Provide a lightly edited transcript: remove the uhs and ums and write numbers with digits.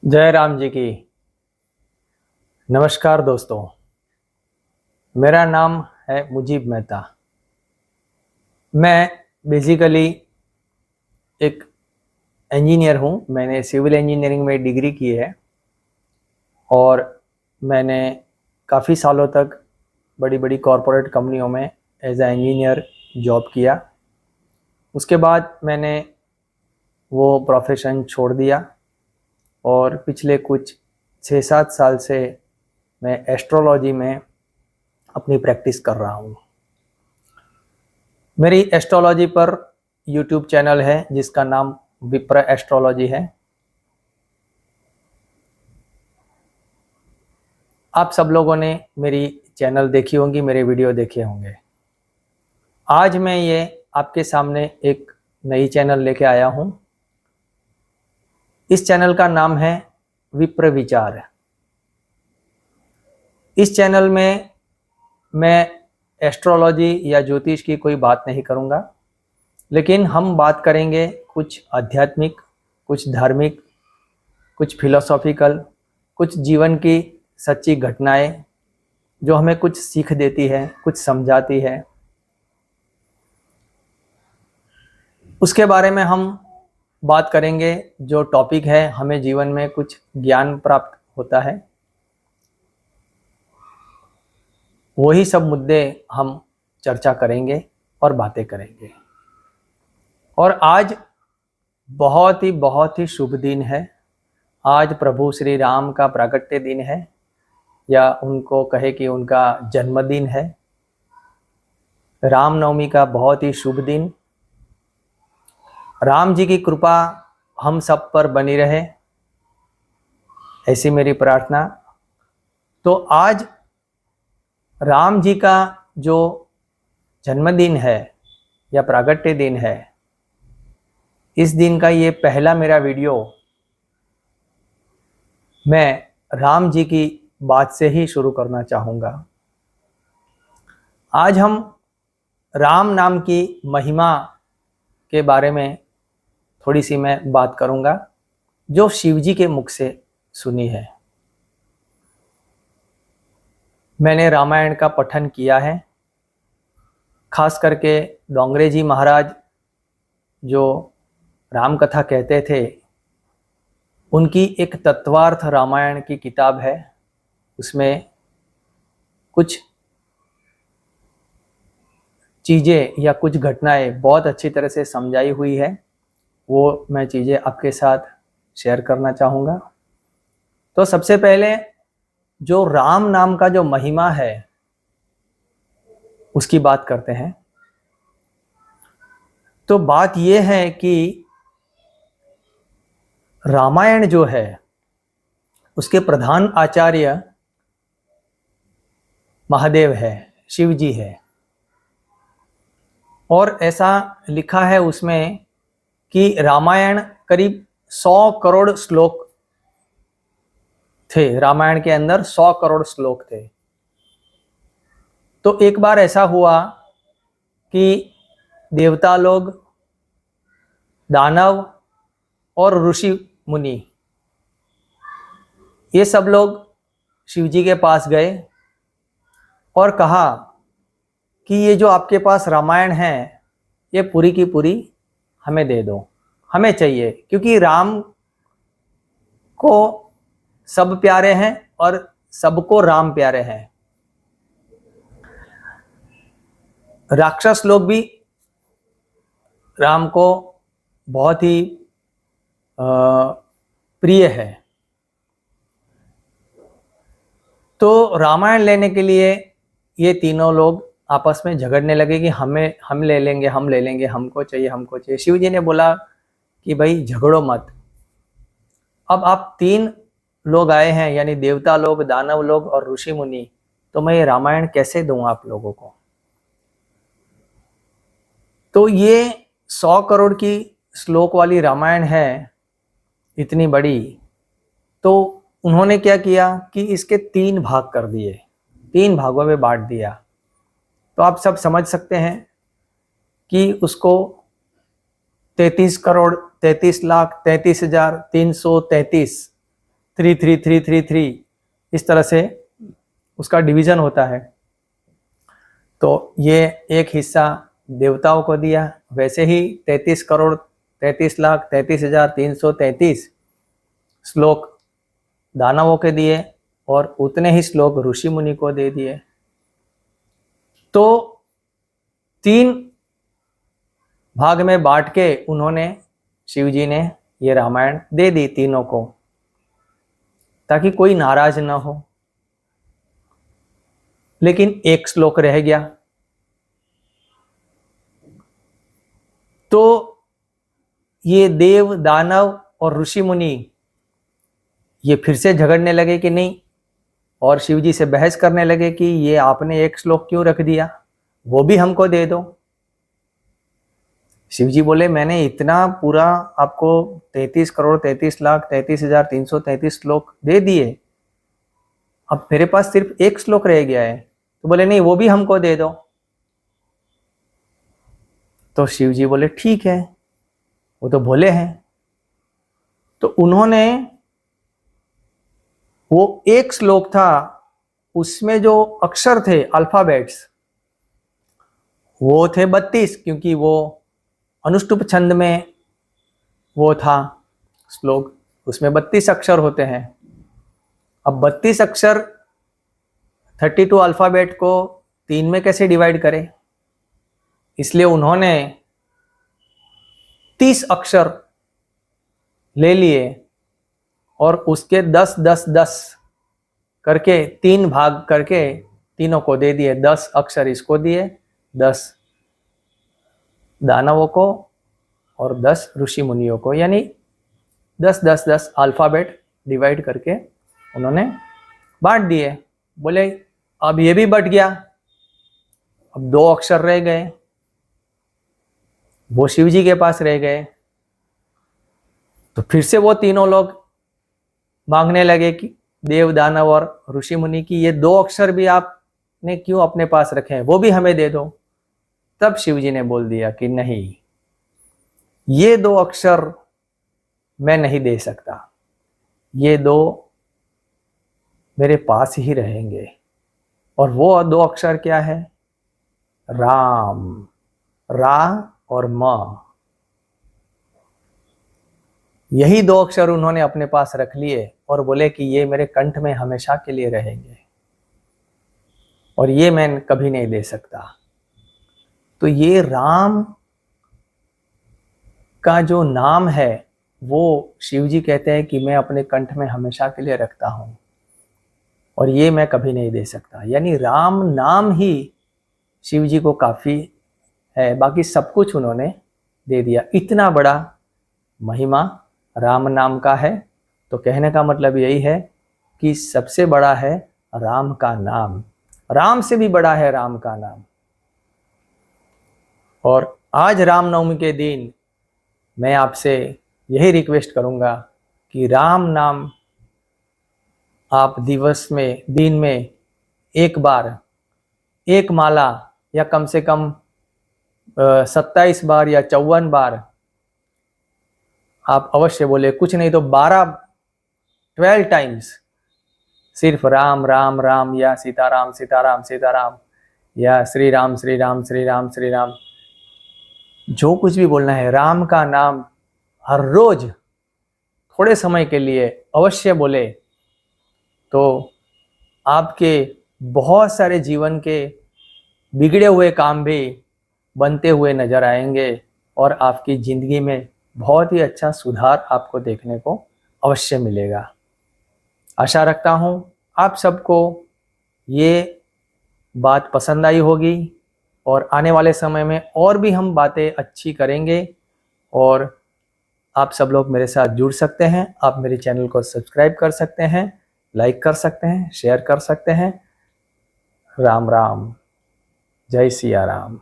जय राम जी की। नमस्कार दोस्तों, मेरा नाम है मुजीब मेहता। मैं बेसिकली एक इंजीनियर हूँ। मैंने सिविल इंजीनियरिंग में डिग्री की है और मैंने काफ़ी सालों तक बड़ी बड़ी कॉरपोरेट कंपनियों में एज ए इंजीनियर जॉब किया। उसके बाद मैंने वो प्रोफेशन छोड़ दिया और पिछले कुछ 6-7 साल से मैं एस्ट्रोलॉजी में अपनी प्रैक्टिस कर रहा हूँ। मेरी एस्ट्रोलॉजी पर यूट्यूब चैनल है जिसका नाम विप्र एस्ट्रोलॉजी है। आप सब लोगों ने मेरी चैनल देखी होंगी, मेरे वीडियो देखे होंगे। आज मैं ये आपके सामने एक नई चैनल लेके आया हूँ। इस चैनल का नाम है विप्र विचार। इस चैनल में मैं एस्ट्रोलॉजी या ज्योतिष की कोई बात नहीं करूँगा, लेकिन हम बात करेंगे कुछ आध्यात्मिक, कुछ धार्मिक, कुछ फिलोसॉफिकल, कुछ जीवन की सच्ची घटनाएं जो हमें कुछ सीख देती है, कुछ समझाती है। उसके बारे में हम बात करेंगे। जो टॉपिक है, हमें जीवन में कुछ ज्ञान प्राप्त होता है, वही सब मुद्दे हम चर्चा करेंगे और बातें करेंगे। और आज बहुत ही शुभ दिन है। आज प्रभु श्री राम का प्राकट्य दिन है, या उनको कहे कि उनका जन्मदिन है। रामनवमी का बहुत ही शुभ दिन। राम जी की कृपा हम सब पर बनी रहे, ऐसी मेरी प्रार्थना। तो आज राम जी का जो जन्मदिन है या प्राकट्य दिन है, इस दिन का ये पहला मेरा वीडियो मैं राम जी की बात से ही शुरू करना चाहूँगा। आज हम राम नाम की महिमा के बारे में थोड़ी सी मैं बात करूँगा, जो शिव जी के मुख से सुनी है। मैंने रामायण का पठन किया है, खास करके डोंगरे जी महाराज जो राम कथा कहते थे, उनकी एक तत्वार्थ रामायण की किताब है। उसमें कुछ चीज़ें या कुछ घटनाएं बहुत अच्छी तरह से समझाई हुई है। वो मैं चीज़ें आपके साथ शेयर करना चाहूँगा। तो सबसे पहले जो राम नाम का जो महिमा है उसकी बात करते हैं। तो बात ये है कि रामायण जो है उसके प्रधान आचार्य महादेव है, शिव जी है। और ऐसा लिखा है उसमें कि रामायण करीब 100 करोड़ श्लोक थे। रामायण के अंदर 100 करोड़ श्लोक थे। तो एक बार ऐसा हुआ कि देवता लोग, दानव और ऋषि मुनि, ये सब लोग शिव जी के पास गए और कहा कि ये जो आपके पास रामायण है, ये पूरी की पूरी हमें दे दो, हमें चाहिए। क्योंकि राम को सब प्यारे हैं और सबको राम प्यारे हैं। राक्षस लोग भी राम को बहुत ही प्रिय है। तो रामायण लेने के लिए ये तीनों लोग आपस में झगड़ने लगे कि हम ले लेंगे, हम ले लेंगे, हमको चाहिए, हमको चाहिए। शिव जी ने बोला कि भाई झगड़ो मत। अब आप 3 लोग आए हैं, यानी देवता लोग, दानव लोग और ऋषि मुनि, तो मैं ये रामायण कैसे दूं आप लोगों को। तो ये 100 करोड़ की श्लोक वाली रामायण है, इतनी बड़ी। तो उन्होंने क्या किया कि इसके 3 भाग कर दिए, 3 भागों में बांट दिया। तो आप सब समझ सकते हैं कि उसको 33 करोड़ 33 लाख 33,333 3 इस तरह से उसका डिवीजन होता है। तो ये एक हिस्सा देवताओं को दिया, वैसे ही 33,33,33,333 श्लोक दानवों के दिए और उतने ही श्लोक ऋषि मुनि को दे दिए। तो 3 भाग में बांट के उन्होंने, शिव जी ने ये रामायण दे दी तीनों को, ताकि कोई नाराज ना हो। लेकिन एक श्लोक रह गया। तो ये देव दानव और ऋषि मुनि ये फिर से झगड़ने लगे कि नहीं, और शिव जी से बहस करने लगे कि ये आपने एक श्लोक क्यों रख दिया, वो भी हमको दे दो। शिव जी बोले मैंने इतना पूरा आपको 33,33,33,333 श्लोक दे दिए, अब मेरे पास सिर्फ एक श्लोक रह गया है। तो बोले नहीं, वो भी हमको दे दो। तो शिव जी बोले ठीक है, वो तो भोले हैं। तो उन्होंने वो एक श्लोक था, उसमें जो अक्षर थे अल्फाबेट्स वो थे 32, क्योंकि वो अनुष्टुप छंद में वो था श्लोक, उसमें 32 अक्षर होते हैं। अब 32 अक्षर 32 अल्फाबेट को 3 में कैसे डिवाइड करें, इसलिए उन्होंने 30 अक्षर ले लिए और उसके 10-10-10 करके 3 भाग करके तीनों को दे दिए। 10 अक्षर इसको दिए, 10 दानवों को और 10 ऋषि मुनियों को, यानी 10-10-10 अल्फाबेट डिवाइड करके उन्होंने बांट दिए। बोले अब ये भी बट गया, अब 2 अक्षर रह गए, वो शिव जी के पास रह गए। तो फिर से वो तीनों लोग मांगने लगे कि देव दानव और ऋषि मुनि की ये 2 अक्षर भी आपने क्यों अपने पास रखे हैं, वो भी हमें दे दो। तब शिव जी ने बोल दिया कि नहीं, ये 2 अक्षर मैं नहीं दे सकता, ये 2 मेरे पास ही रहेंगे। और वो 2 अक्षर क्या है? राम, रा और म। यही 2 अक्षर उन्होंने अपने पास रख लिए और बोले कि ये मेरे कंठ में हमेशा के लिए रहेंगे और ये मैं कभी नहीं दे सकता। तो ये राम का जो नाम है वो शिव जी कहते हैं कि मैं अपने कंठ में हमेशा के लिए रखता हूं और ये मैं कभी नहीं दे सकता। यानी राम नाम ही शिव जी को काफी है, बाकी सब कुछ उन्होंने दे दिया। इतना बड़ा महिमा राम नाम का है। तो कहने का मतलब यही है कि सबसे बड़ा है राम का नाम, राम से भी बड़ा है राम का नाम। और आज रामनवमी के दिन मैं आपसे यही रिक्वेस्ट करूंगा कि राम नाम आप दिन में एक बार, एक माला या कम से कम 27 बार या 54 बार आप अवश्य बोले, कुछ नहीं तो 12 टाइम्स सिर्फ राम राम राम या सीताराम सीताराम सीताराम या श्री राम श्री राम श्री राम श्री राम, जो कुछ भी बोलना है राम का नाम हर रोज थोड़े समय के लिए अवश्य बोले तो आपके बहुत सारे जीवन के बिगड़े हुए काम भी बनते हुए नजर आएंगे और आपकी जिंदगी में बहुत ही अच्छा सुधार आपको देखने को अवश्य मिलेगा। आशा रखता हूँ आप सबको ये बात पसंद आई होगी और आने वाले समय में और भी हम बातें अच्छी करेंगे और आप सब लोग मेरे साथ जुड़ सकते हैं। आप मेरे चैनल को सब्सक्राइब कर सकते हैं, लाइक कर सकते हैं, शेयर कर सकते हैं। राम राम, जय सिया राम।